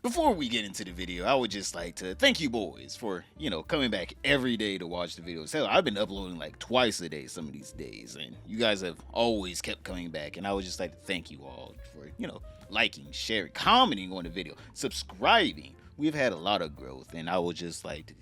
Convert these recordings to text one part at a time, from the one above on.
Before we get into the video, I would just like to thank you boys for, coming back every day to watch the videos. Hell, I've been uploading like twice a day some of these days, and you guys have always kept coming back, and I would just like to thank you all for, liking, sharing, commenting on the video, subscribing. We've had a lot of growth, and I would just like to,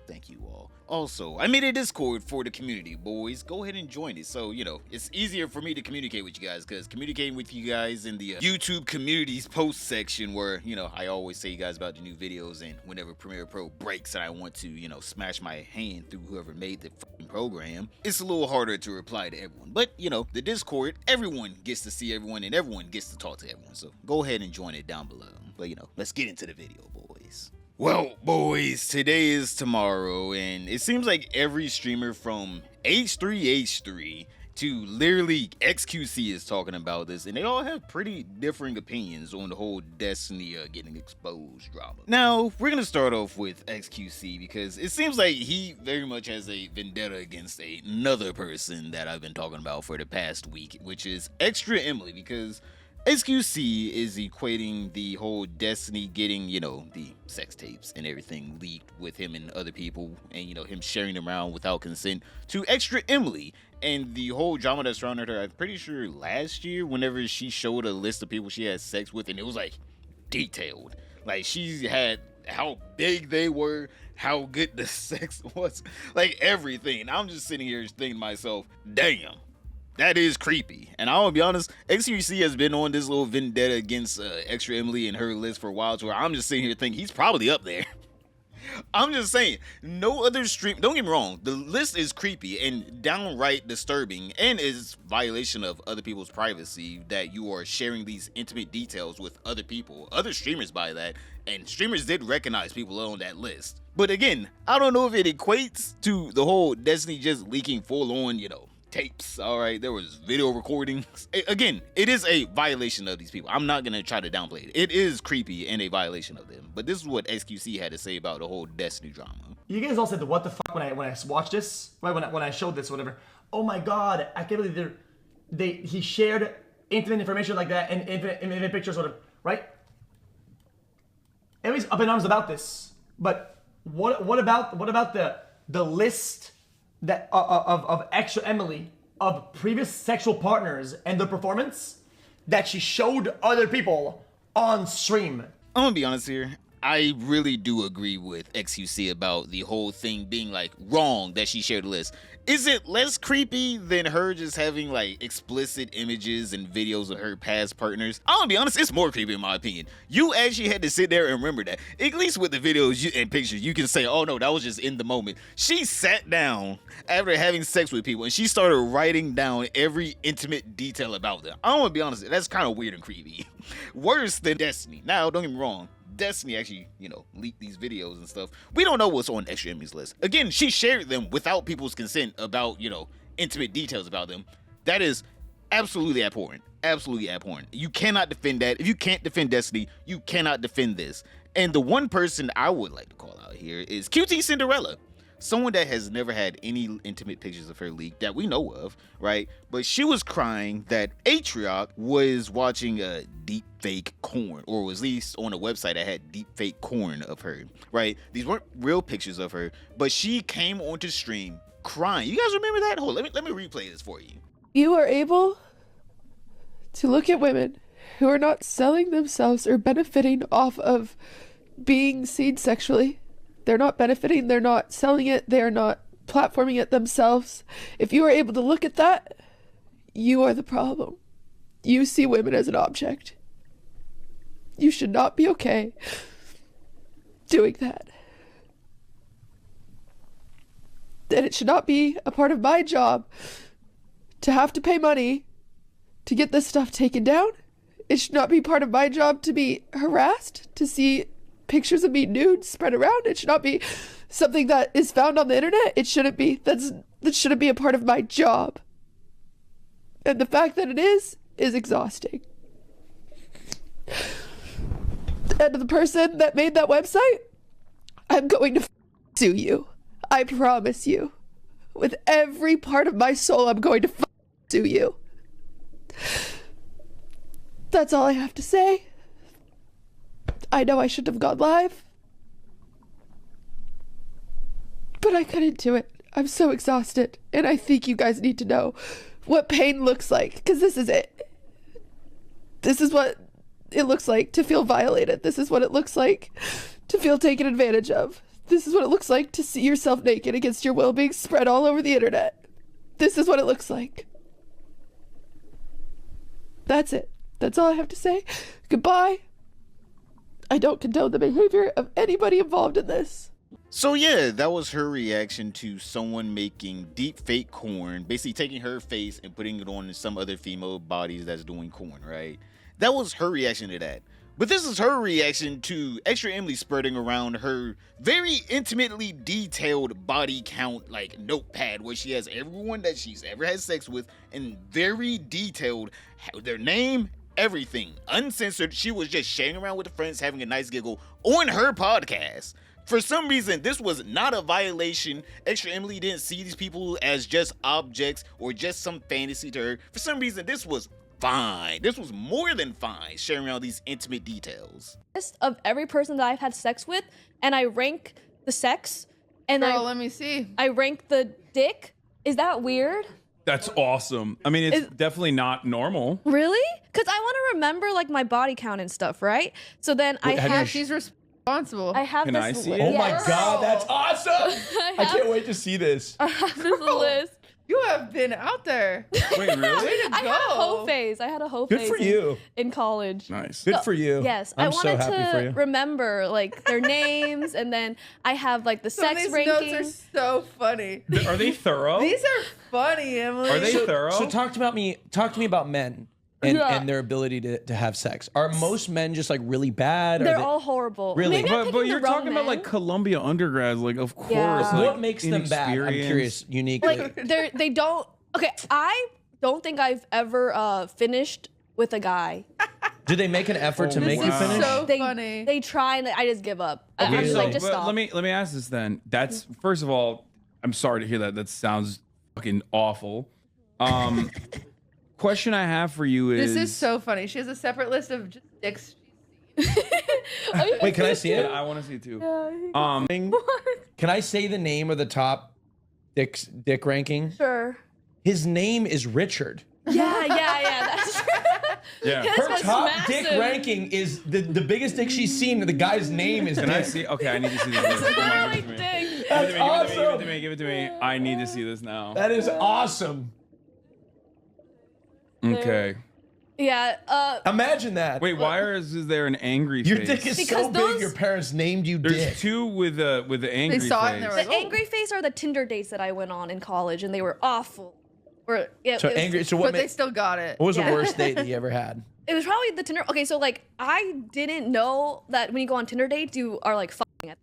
thank you all. Also, I made a Discord for the community, boys. Go ahead and join it. So, it's easier for me to communicate with you guys, because communicating with you guys in the YouTube communities post section where, I always say you guys about the new videos, and whenever Premiere Pro breaks and I want to, smash my hand through whoever made the program, it's a little harder to reply to everyone. But, the Discord, everyone gets to see everyone and everyone gets to talk to everyone. So go ahead and join it down below. But, let's get into the video, boys. Well, boys, today is tomorrow, and it seems like every streamer from H3H3 to literally XQC is talking about this, and they all have pretty differing opinions on the whole Destiny getting exposed drama. Now, we're gonna start off with XQC because it seems like he very much has a vendetta against another person that I've been talking about for the past week, which is Extra Emily, because XQC is equating the whole Destiny getting, the sex tapes and everything leaked with him and other people, and, him sharing them around without consent, to Extra Emily and the whole drama that surrounded her. I'm pretty sure last year, whenever she showed a list of people she had sex with, and it was like detailed. Like, she had how big they were, how good the sex was, like everything. I'm just sitting here thinking to myself, damn. That is creepy. And I'll be honest, XQC has been on this little vendetta against Extra Emily and her list for a while, to where I'm just sitting here thinking he's probably up there. I'm just saying, no other stream, don't get me wrong, the list is creepy and downright disturbing, and is violation of other people's privacy that you are sharing these intimate details with other people, other streamers by that, and streamers did recognize people on that list. But again, I don't know if it equates to the whole Destiny just leaking full on, tapes. All right, there was video recordings. Again, it is a violation of these people. I'm not gonna try to downplay it. It is creepy and a violation of them. But this is what XQC had to say about the whole Destiny drama. You guys all said the what the fuck when I watched this, right? When I showed this, whatever. Oh my god, I can't believe he shared intimate information like that and intimate pictures, whatever, right? Everybody's up in arms about this, but what about the list that of Extra Emily of previous sexual partners and their performance that she showed other people on stream? I'm gonna be honest here. I really do agree with XQC about the whole thing being like wrong that she shared a list. Is it less creepy than her just having like explicit images and videos of her past partners? I'm gonna be honest, it's more creepy in my opinion. You actually had to sit there and remember that. At least with the videos and pictures, you can say, oh no, that was just in the moment. She sat down after having sex with people and she started writing down every intimate detail about them. I'm gonna be honest, that's kind of weird and creepy. Worse than Destiny. Now, don't get me wrong. Destiny actually, leaked these videos and stuff. We don't know what's on Extra Emmy's list. Again, she shared them without people's consent about, intimate details about them. That is absolutely abhorrent. Absolutely abhorrent. You cannot defend that. If you can't defend Destiny, you cannot defend this. And the one person I would like to call out here is QT Cinderella. Someone that has never had any intimate pictures of her leaked that we know of, right? But she was crying that Atrioc was watching a deep fake corn, or was at least on a website that had deep fake corn of her, right? These weren't real pictures of her, but she came onto stream crying. You guys remember that? Hold on, let me replay this for you. You are able to look at women who are not selling themselves or benefiting off of being seen sexually. They're not benefiting, they're not selling it, they're not platforming it themselves. If you are able to look at that, you are the problem. You see women as an object. You should not be okay doing that. And it should not be a part of my job to have to pay money to get this stuff taken down. It should not be part of my job to be harassed, to see pictures of me nude spread around. It should not be something that is found on the internet. It shouldn't be. That shouldn't be a part of my job. And the fact that it is exhausting. And the person that made that website, I'm going to sue you. I promise you. With every part of my soul, I'm going to sue you. That's all I have to say. I know I shouldn't have gone live, but I couldn't do it. I'm so exhausted, and I think you guys need to know what pain looks like, because this is it. This is what it looks like to feel violated. This is what it looks like to feel taken advantage of. This is what it looks like to see yourself naked against your will being spread all over the internet. This is what it looks like. That's it. That's all I have to say. Goodbye. I don't condone the behavior of anybody involved in this. So yeah, that was her reaction to someone making deep fake corn, basically taking her face and putting it on some other female bodies that's doing corn, right? That was her reaction to that. But this is her reaction to Extra Emily spreading around her very intimately detailed body count like notepad where she has everyone that she's ever had sex with and very detailed, their name, everything, uncensored. She was just sharing around with the friends, having a nice giggle on her podcast. For some reason, this was not a violation. Extra Emily didn't see these people as just objects or just some fantasy to her. For some reason, this was fine. This was more than fine, sharing around these intimate details. List of every person that I've had sex with, and I rank the sex, and Girl, let me see. I rank the dick. Is that weird? That's awesome. I mean, it's definitely not normal. Really? Because I want to remember like my body count and stuff, right? So then I Yeah, have. she's responsible. I have Can this I see list. it? Oh my Yes. god, that's awesome! I can't wait to see this. I have this list. You have been out there. Wait, really? I had a hoe phase. I had a hoe Good phase for you. in college. Nice. Good for you. Yes, I'm I wanted so happy for you. to remember like their names, and then I have like the Some of sex these ranking. notes are so funny. Are they thorough? These are funny, Emily. Are they thorough? So talk to me about men and their ability to have sex. Are most men just like really bad? They're Are they, all horrible. Really? Maybe I'm but picking you're the wrong talking about men. like Columbia undergrads, like of course. Yeah. Like, what makes them bad? I'm inexperienced. curious, uniquely. Like they don't. Okay, I don't think I've ever finished with a guy. Do they make an effort to Oh, make you wow. finish? So They funny. They try and I just give up. I'm Okay, just so- like just But stop. let me ask this then. That's first of all, I'm sorry to hear that. That sounds fucking awful. Question I have for you is This is so funny. She has a separate list of just dicks. Wait, can I see Yeah, it? I want to see it too. Can I say the name of the top dick ranking? Sure. His name is Richard. Yeah. That's Yeah. His Her was top massive. dick ranking is the biggest dick she's seen. The guy's name is Can I Dick. see? Okay, I need to see this. Come on, give it to me. Thing. That's awesome. Give it to me. I need to see this now. That is awesome. Okay. Yeah. Imagine that. Wait, why is there an angry Your face? dick is Because so big. those- Your parents named you There's Dick. two with the angry saw it and face. they were The like, angry face are the Tinder dates that I went on in college, and they were awful. Or yeah, So it was, angry. So But what? they ma- still got it. what was Yeah. the worst date that you ever had? It was probably the Tinder. Okay, so like I didn't know that when you go on Tinder dates, you are like fucking at the end.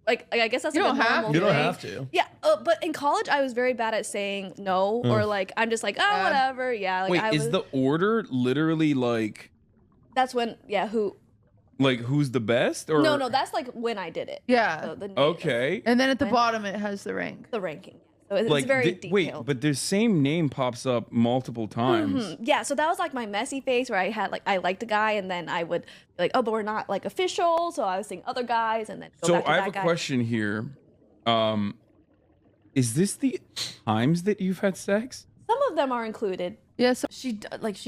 Like I guess that's You like don't a have normal You don't thing. have to. Yeah, but in college I was very bad at saying no or like I'm just like oh whatever. Yeah, like Wait, I is was, the order literally like that's when who who's the best or no that's like when I did it. Yeah. So the name Okay. And then at the When? bottom it has the rank. the ranking. So it's Like very wait, detailed. but the same name pops up multiple times. Yeah, so that was like my messy phase where I had like I liked a guy and then I would be like, oh, but we're not like official, so I was seeing other guys and then go So back to I that have a guy. question here. Is this the times that you've had sex? Some of them are included. Yeah, so She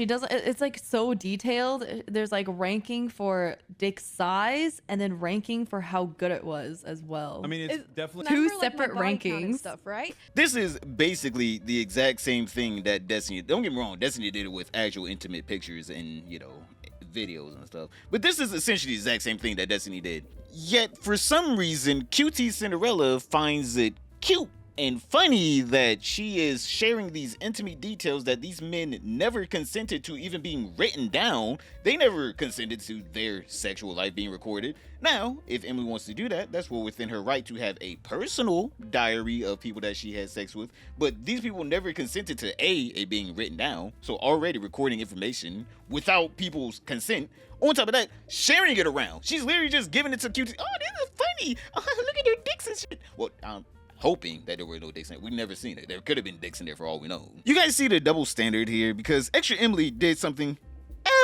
doesn't. It's like so detailed. There's like ranking for dick size and then ranking for how good it was as well. I mean, it's It's- definitely Two Remember, like, my separate body count and rankings. stuff, right? This is basically the exact same thing that Destiny. Don't get me wrong, Destiny did it with actual intimate pictures and videos and stuff. But this is essentially the exact same thing that Destiny did. Yet for some reason, QT Cinderella finds it cute and funny that she is sharing these intimate details that these men never consented to even being written down. They never consented to their sexual life being recorded. Now, if Emily wants to do that, that's well within her right to have a personal diary of people that she had sex with. But these people never consented to it being written down. So already recording information without people's consent. On top of that, sharing it around. She's literally just giving it to QT. Oh, this is funny. Look at their dicks and shit. Well, hoping that there were no dicks in it. We've never seen it. There could have been dicks in there for all we know. You guys see the double standard here because Extra Emily did something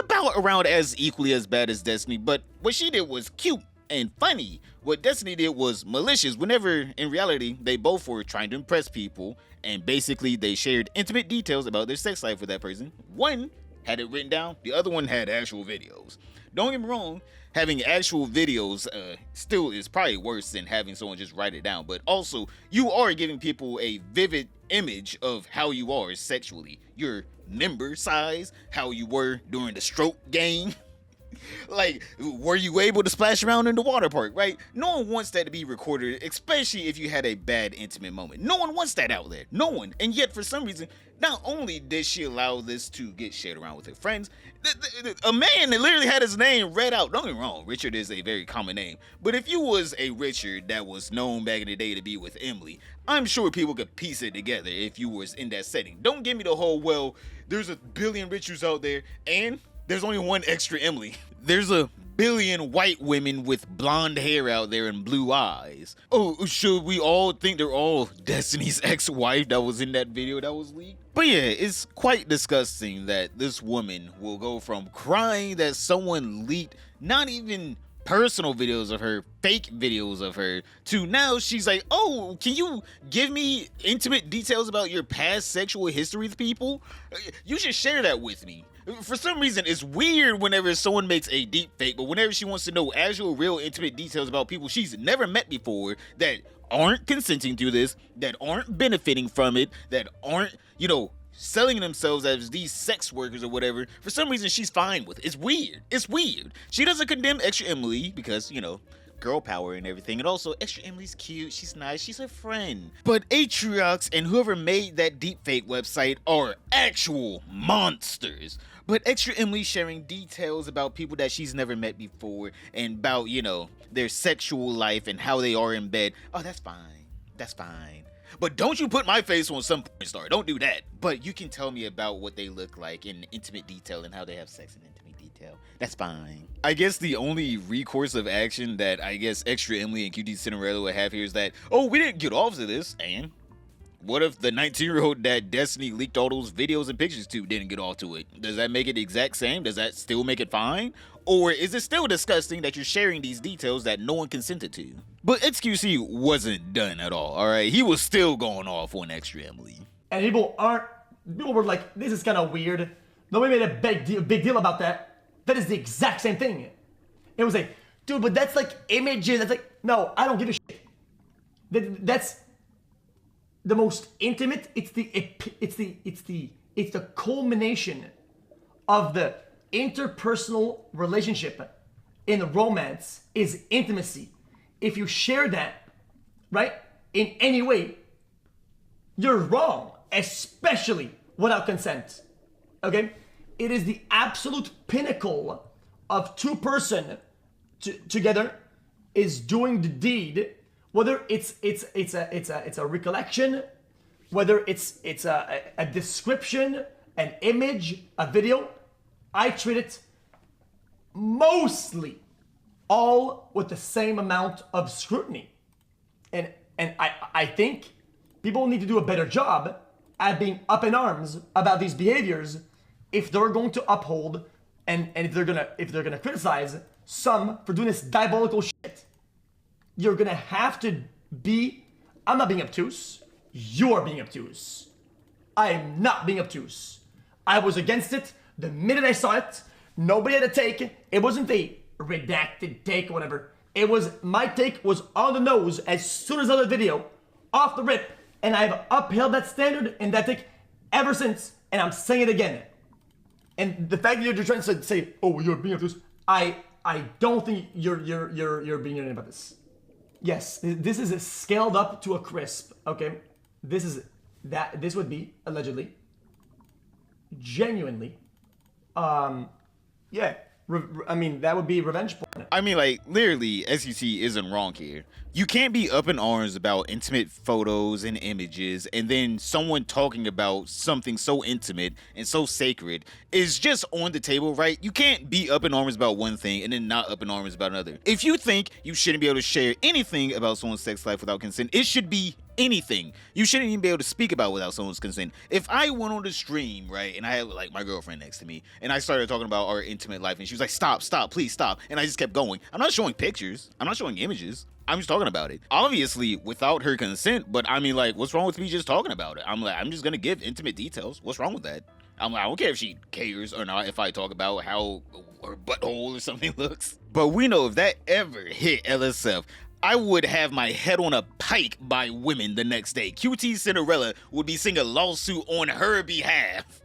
about around as equally as bad as Destiny, but what she did was cute and funny. What Destiny did was malicious, whenever in reality they both were trying to impress people, and basically they shared intimate details about their sex life with that person. One had it written down, the other one had actual videos. Don't get me wrong, having actual videos still is probably worse than having someone just write it down, but also you are giving people a vivid image of how you are sexually, your member size, how you were during the stroke game. Like, were you able to splash around in the water park, right? No one wants that to be recorded, especially if you had a bad intimate moment. No one wants that out there. No one. And yet, for some reason, not only did she allow this to get shared around with her friends, a man that literally had his name read out. Don't get me wrong, Richard is a very common name. But if you was a Richard that was known back in the day to be with Emily, I'm sure people could piece it together if you was in that setting. Don't give me the whole, well, there's a billion Richards out there, and there's only one extra Emily. There's a billion white women with blonde hair out there and blue eyes. Oh, should we all think they're all Destiny's ex-wife that was in that video that was leaked? But yeah, it's quite disgusting that this woman will go from crying that someone leaked not even personal videos of her, fake videos of her, to now she's like, oh, can you give me intimate details about your past sexual history with people? You should share that with me. For some reason, it's weird whenever someone makes a deep fake, but whenever she wants to know actual, real, intimate details about people she's never met before that aren't consenting to this, that aren't benefiting from it, that aren't, selling themselves as these sex workers or whatever, for some reason she's fine with it. It's weird. It's weird. She doesn't condemn Extra Emily because, girl power and everything, and also Extra Emily's cute, she's nice, she's her friend. But Atriox and whoever made that deepfake website are actual monsters. But Extra Emily sharing details about people that she's never met before and about, their sexual life and how they are in bed. Oh, that's fine. That's fine. But don't you put my face on some porn star. Don't do that. But you can tell me about what they look like in intimate detail and how they have sex in intimate detail. That's fine. I guess the only recourse of action that I guess Extra Emily and QT Cinderella would have here is that, oh, we didn't get off to this, and what if the 19-year-old that Destiny leaked all those videos and pictures to didn't get off to it? Does that make it the exact same? Does that still make it fine? Or is it still disgusting that you're sharing these details that no one consented to? But XQC wasn't done at all, alright? He was still going off on Extra Emily. And people were like, this is kind of weird. Nobody made a big deal about that. That is the exact same thing. It was like, dude, but that's like images. That's like, no, I don't give a shit. That's the most intimate. It's the culmination of the interpersonal relationship in romance is intimacy. If you share that, right, in any way, you're wrong, especially without consent. Okay? It is the absolute pinnacle of two person together is doing the deed, whether it's a recollection, whether it's a description, an image, a video. I treat it mostly all with the same amount of scrutiny. And I think people need to do a better job at being up in arms about these behaviors if they're going to uphold and if they're gonna criticize some for doing this diabolical shit. You're gonna have to be, I'm not being obtuse, you're being obtuse. I am not being obtuse. I was against it the minute I saw it. Nobody had a take. It wasn't a redacted take or whatever. It was, my take was on the nose as soon as I saw the video, off the rip, and I've upheld that standard and that take ever since, and I'm saying it again. And the fact that you're trying to say, oh, you're being obtuse, I don't think you're being ignorant about this. Yes, this is scaled up to a crisp, okay? This would be, allegedly, genuinely, yeah, that would be revenge porn. Literally, SEC isn't wrong here. You can't be up in arms about intimate photos and images, and then someone talking about something so intimate and so sacred is just on the table, right? You can't be up in arms about one thing and then not up in arms about another. If you think you shouldn't be able to share anything about someone's sex life without consent, it should be anything. You shouldn't even be able to speak about without someone's consent. If I went on the stream, right, and I had like my girlfriend next to me, and I started talking about our intimate life, and she was like, stop, please stop. And I just kept going. I'm not showing pictures. I'm not showing images. I'm just talking about it. Obviously, without her consent, but I mean, like, what's wrong with me just talking about it? I'm like, I'm just gonna give intimate details. What's wrong with that? I'm like, I don't care if she cares or not if I talk about how her butthole or something looks. But we know if that ever hit LSF, I would have my head on a pike by women the next day. QT Cinderella would be seeing a lawsuit on her behalf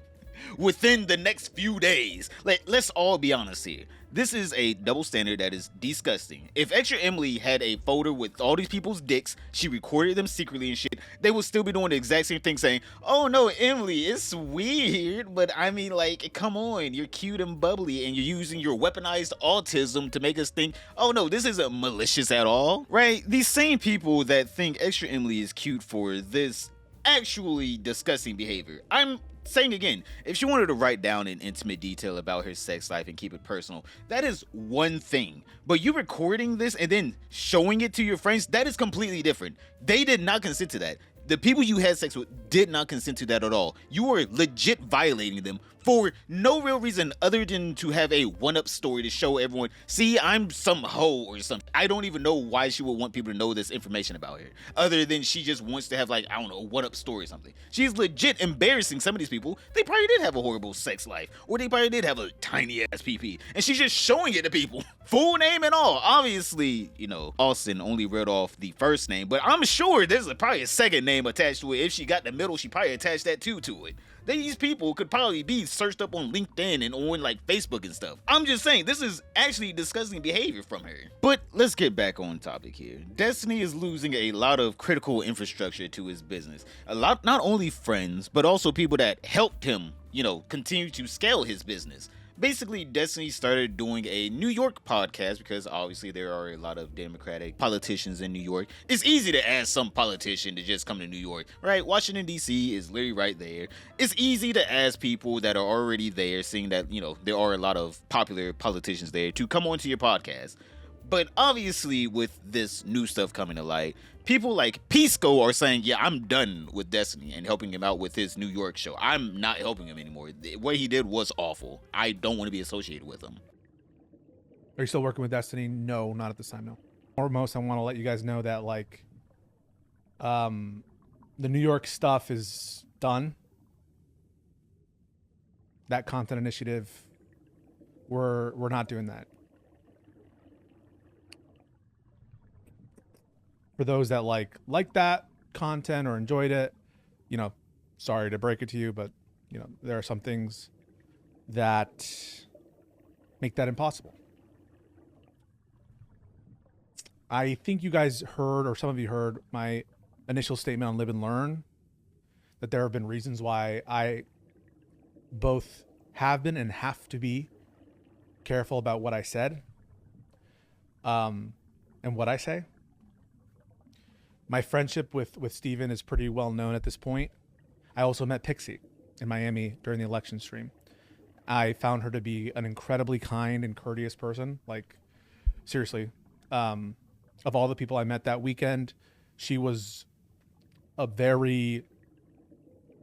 within the next few days. Let's all be honest here. This is a double standard that is disgusting. If Extra Emily had a folder with all these people's dicks, she recorded them secretly and shit, they would still be doing the exact same thing, saying, oh no, Emily, it's weird, but I mean, like, come on, you're cute and bubbly, and you're using your weaponized autism to make us think, oh no, this isn't malicious at all, right? These same people that think Extra Emily is cute for this actually disgusting behavior. I'm saying again, if she wanted to write down in intimate detail about her sex life and keep it personal, that is one thing. But you recording this and then showing it to your friends, that is completely different. They did not consent to that. The people you had sex with did not consent to that at all. You were legit violating them for no real reason other than to have a one-up story to show everyone, see, I'm some hoe or something. I don't even know why she would want people to know this information about her, other than she just wants to have, like, I don't know, a one-up story or something. She's legit embarrassing some of these people. They probably did have a horrible sex life, or they probably did have a tiny-ass PP, and she's just showing it to people. Full name and all. Obviously, you know, Austin only read off the first name, but I'm sure there's probably a second name attached to it. If she got the middle, she probably attached that too to it. These people could probably be searched up on LinkedIn and on like Facebook and stuff. I'm just saying, this is actually disgusting behavior from her. But let's get back on topic here. Destiny is losing a lot of critical infrastructure to his business. A lot, not only friends, but also people that helped him, you know, continue to scale his business. Basically, Destiny started doing a New York podcast because obviously there are a lot of Democratic politicians in New York. It's easy to ask some politician to just come to New York, right? Washington, D.C. is literally right there. It's easy to ask people that are already there, seeing that, you know, there are a lot of popular politicians there, to come onto your podcast. But obviously, with this new stuff coming to light, people like Pisco are saying, yeah, I'm done with Destiny and helping him out with his New York show. I'm not helping him anymore. What he did was awful. I don't want to be associated with him. Are you still working with Destiny? No, not at this time, no. Foremost, I want to let you guys know that, like, the New York stuff is done. That content initiative, we're not doing that. For those that like that content or enjoyed it, you know, sorry to break it to you, but, you know, there are some things that make that impossible. I think you guys heard, or some of you heard, my initial statement on Live and Learn, that there have been reasons why I both have been and have to be careful about what I said and what I say. My friendship with Steven is pretty well known at this point. I also met Pixie in Miami during the election stream. I found her to be an incredibly kind and courteous person. Like, seriously, of all the people I met that weekend, she was a very,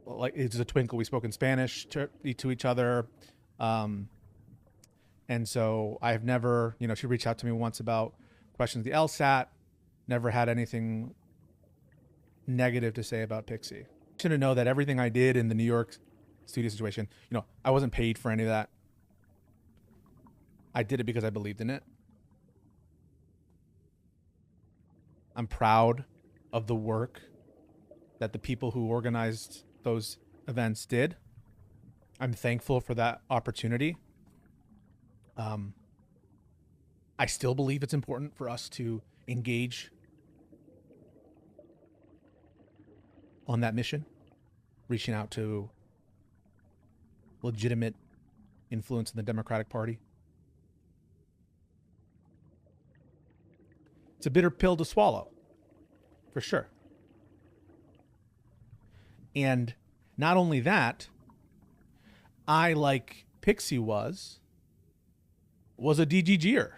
like, it's a twinkle. We spoke in Spanish to each other. And so I've never, you know, she reached out to me once about questions of the LSAT, never had anything negative to say about Pixie. To know that everything I did in the New York studio situation, you know, I wasn't paid for any of that. I did it because I believed in it. I'm proud of the work that the people who organized those events did. I'm thankful for that opportunity. I still believe it's important for us to engage on that mission, reaching out to legitimate influence in the Democratic Party. It's a bitter pill to swallow, for sure. And not only that, I, like Pixie was a DGGer.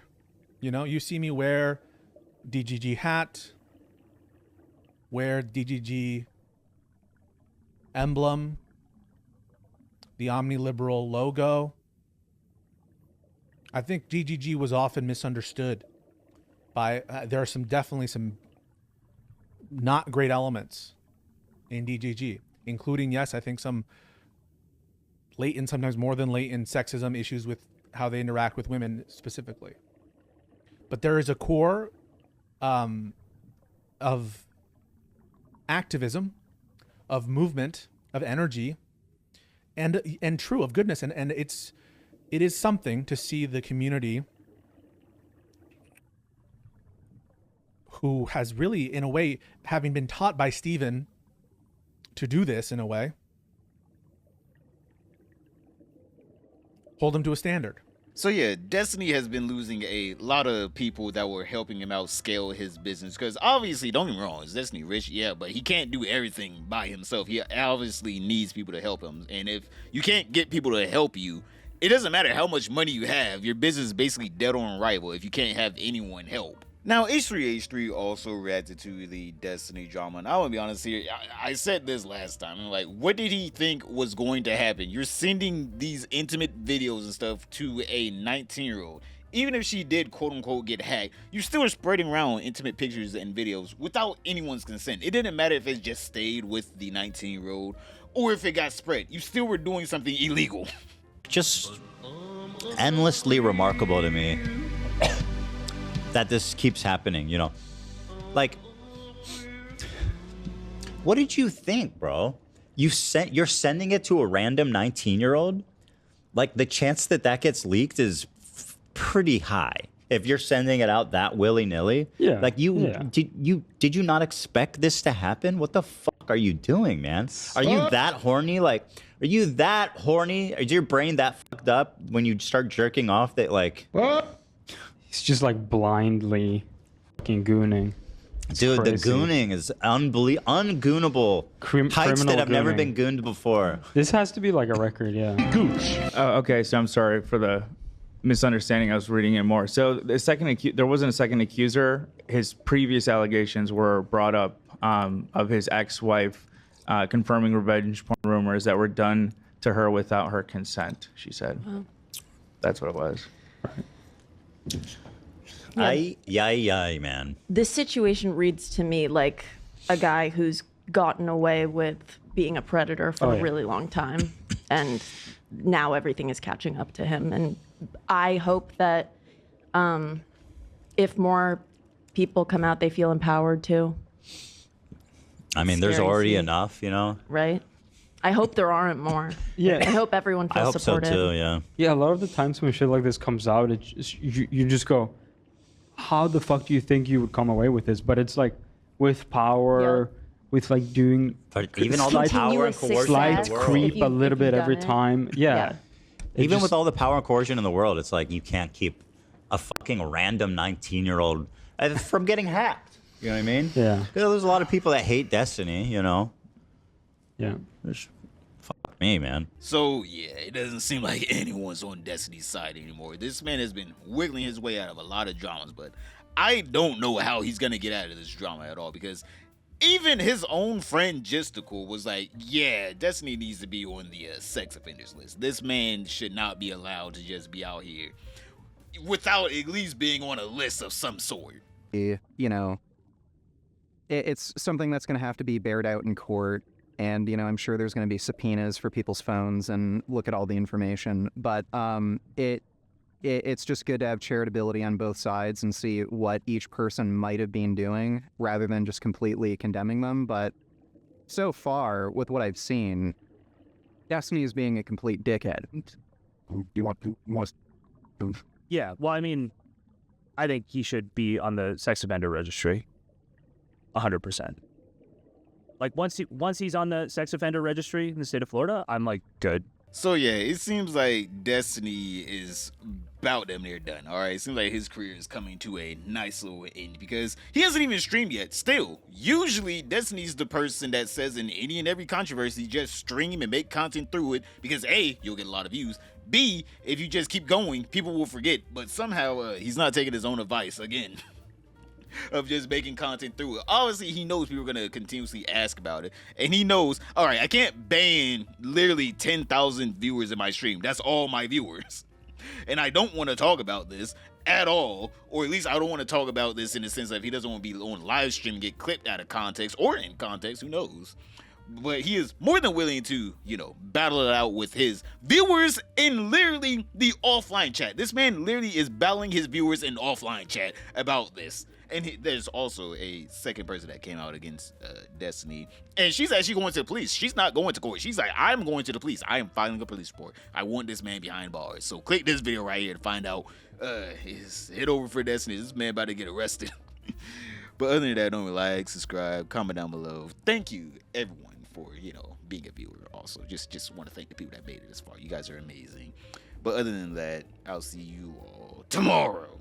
You know, you see me wear DGG hat, wear DGG emblem, the omniliberal logo. I think DGG was often misunderstood by, there are definitely some not great elements in DGG, including, yes, I think some latent, sometimes more than latent sexism issues with how they interact with women specifically. But there is a core of activism, of movement, of energy, and true, of goodness, and it is something to see the community who has really, in a way, having been taught by Steven to do this in a way, hold him to a standard. So yeah, Destiny has been losing a lot of people that were helping him out scale his business, because obviously, don't get me wrong, is Destiny rich? Yeah, but he can't do everything by himself. He obviously needs people to help him, and if you can't get people to help you, it doesn't matter how much money you have, your business is basically dead on arrival if you can't have anyone help. Now, H3H3 also reacted to the Destiny drama, and I want to be honest here, I said this last time, I'm like, what did he think was going to happen? You're sending these intimate videos and stuff to a 19-year-old. Even if she did, quote-unquote, get hacked, you still are spreading around intimate pictures and videos without anyone's consent. It didn't matter if it just stayed with the 19-year-old or if it got spread. You still were doing something illegal. Just endlessly remarkable to me that this keeps happening, you know? Like, what did you think, bro? You're sending it to a random 19-year-old? Like, the chance that that gets leaked is pretty high. If you're sending it out that willy-nilly. Yeah. Like, did you not expect this to happen? What the fuck are you doing, man? Are you that horny? Like, are you that horny? Is your brain that fucked up when you start jerking off that, like... He's just like blindly fucking gooning. Dude, the gooning is ungoonable. Heights that have never been gooned before. This has to be like a record, yeah. Gooch. Okay, so I'm sorry for the misunderstanding. I was reading it more. So there wasn't a second accuser. His previous allegations were brought up of his ex-wife confirming revenge porn rumors that were done to her without her consent, she said. Wow. That's what it was. Yay, man. This situation reads to me like a guy who's gotten away with being a predator for a really long time, and now everything is catching up to him. And I hope that if more people come out, they feel empowered too. I mean, there's already enough, you know? Right? I hope there aren't more. Yeah. I hope everyone feels supported. I hope so too, yeah. Yeah, a lot of the times when shit like this comes out, you just go, how the fuck do you think you would come away with this? But it's like with power, with like doing even all the power and coercion slight creep a little bit every time. Yeah. Even with all the power and coercion in the world, it's like you can't keep a fucking random 19-year-old from getting hacked. You know what I mean? Yeah. There's a lot of people that hate Destiny, you know? Yeah. Fuck me, man. So, yeah, it doesn't seem like anyone's on Destiny's side anymore. This man has been wiggling his way out of a lot of dramas, but I don't know how he's going to get out of this drama at all, because even his own friend Gistical was like, yeah, Destiny needs to be on the sex offenders list. This man should not be allowed to just be out here without at least being on a list of some sort. You know, it's something that's going to have to be bared out in court. And, you know, I'm sure there's going to be subpoenas for people's phones and look at all the information. But it's just good to have charitability on both sides and see what each person might have been doing rather than just completely condemning them. But so far, with what I've seen, Destiny is being a complete dickhead. Yeah, well, I mean, I think he should be on the sex offender registry. 100%. Like, once he's on the sex offender registry in the state of Florida, I'm like, good. So yeah, it seems like Destiny is about damn near done. All right, it seems like his career is coming to a nice little end because he hasn't even streamed yet. Still, usually Destiny's the person that says in any and every controversy, just stream and make content through it because A, you'll get a lot of views. B, if you just keep going, people will forget. But somehow he's not taking his own advice again. of just making content through it. Obviously, he knows people are gonna continuously ask about it, and he knows, all right, I can't ban literally 10,000 viewers in my stream. That's all my viewers, and I don't want to talk about this at all, or at least I don't want to talk about this in the sense that if he doesn't want to be on live stream and get clipped out of context or in context, who knows. But he is more than willing to, battle it out with his viewers in literally the offline chat. This man literally is battling his viewers in offline chat about this. And there's also a second person that came out against Destiny, and she's actually going to the police. She's not going to court. She's like, I'm going to the police. I am filing a police report. I want this man behind bars. So click this video right here to find out. Head over for Destiny. This man about to get arrested. But other than that, don't like, subscribe, comment down below. Thank you, everyone, for being a viewer. Also, just want to thank the people that made it this far. You guys are amazing. But other than that, I'll see you all tomorrow.